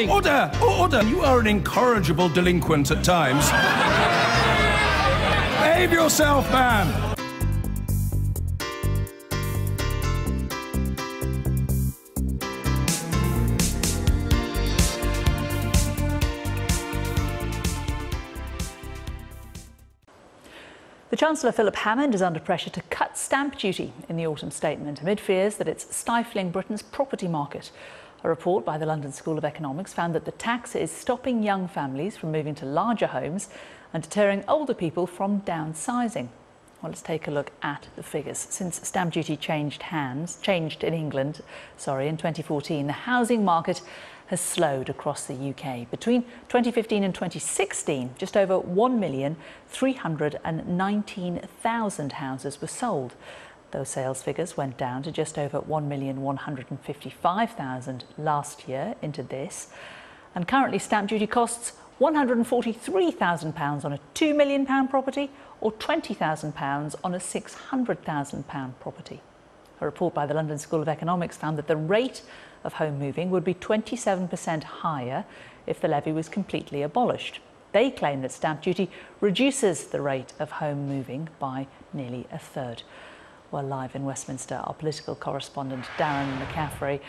Order! Order! You are an incorrigible delinquent at times. Behave yourself, man! The Chancellor Philip Hammond is under pressure to cut stamp duty in the autumn statement amid fears that it's stifling Britain's property market. A report by the London School of Economics found that the tax is stopping young families from moving to larger homes and deterring older people from downsizing. Well, let's take a look at the figures. Since stamp duty changed in England, in 2014, the housing market has slowed across the UK. Between 2015 and 2016, just over 1,319,000 houses were sold. Those sales figures went down to just over 1,155,000 last year into this. And currently stamp duty costs £143,000 on a £2 million property or £20,000 on a £600,000 property. A report by the London School of Economics found that the rate of home moving would be 27% higher if the levy was completely abolished. They claim that stamp duty reduces the rate of home moving by nearly a third. Well, live in Westminster, our political correspondent Darren McCaffrey.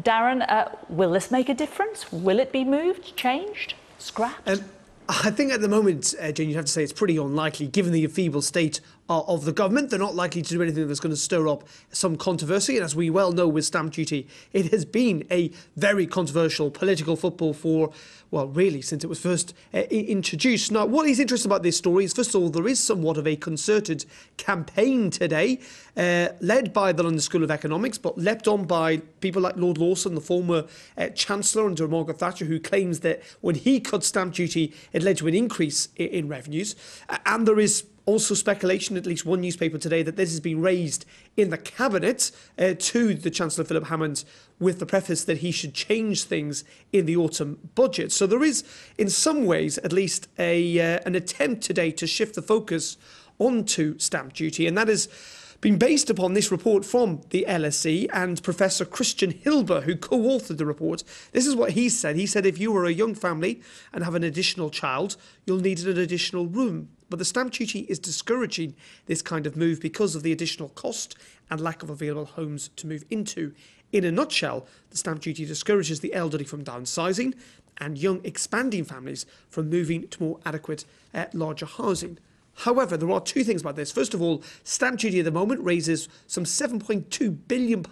Darren, will this make a difference? Will it be moved, changed, scrapped? I think at the moment, Jane, you'd have to say it's pretty unlikely, given the enfeebled state of the government. They're not likely to do anything that's going to stir up some controversy. And as we well know with stamp duty, it has been a very controversial political football for, well, really, since it was first introduced. Now, what is interesting about this story is, first of all, there is somewhat of a concerted campaign today, led by the London School of Economics, but leapt on by people like Lord Lawson, the former Chancellor under Margaret Thatcher, who claims that when he cut stamp duty, it led to an increase in revenues. And there is also speculation, at least one newspaper today, that this has been raised in the Cabinet to the Chancellor Philip Hammond with the preface that he should change things in the autumn budget. So there is, in some ways, at least an attempt today to shift the focus onto stamp duty, and that has been based upon this report from the LSE and Professor Christian Hilber, who co-authored the report. This is what he said. He said if you were a young family and have an additional child, you'll need an additional room. But the stamp duty is discouraging this kind of move because of the additional cost and lack of available homes to move into. In a nutshell, the stamp duty discourages the elderly from downsizing and young expanding families from moving to more adequate, larger housing. However, there are two things about this. First of all, stamp duty at the moment raises some £7.2 billion,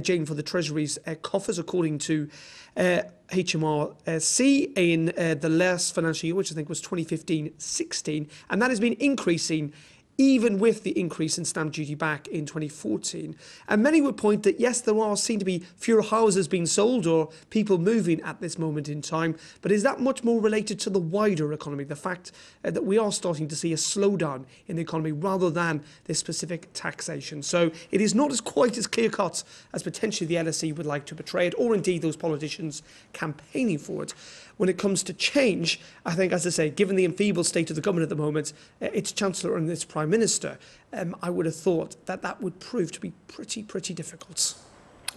Jane, for the Treasury's coffers, according to HMRC in the last financial year, which I think was 2015-16. And that has been increasing even with the increase in stamp duty back in 2014. And many would point that, yes, there are seen to be fewer houses being sold or people moving at this moment in time. But is that much more related to the wider economy, the fact that we are starting to see a slowdown in the economy rather than this specific taxation? So it is not as quite as clear-cut as potentially the LSE would like to portray it, or indeed those politicians campaigning for it. When it comes to change, I think, as I say, given the enfeebled state of the government at the moment, its Chancellor and its Prime Minister, I would have thought that that would prove to be pretty difficult.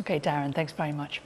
OK, Darren, thanks very much.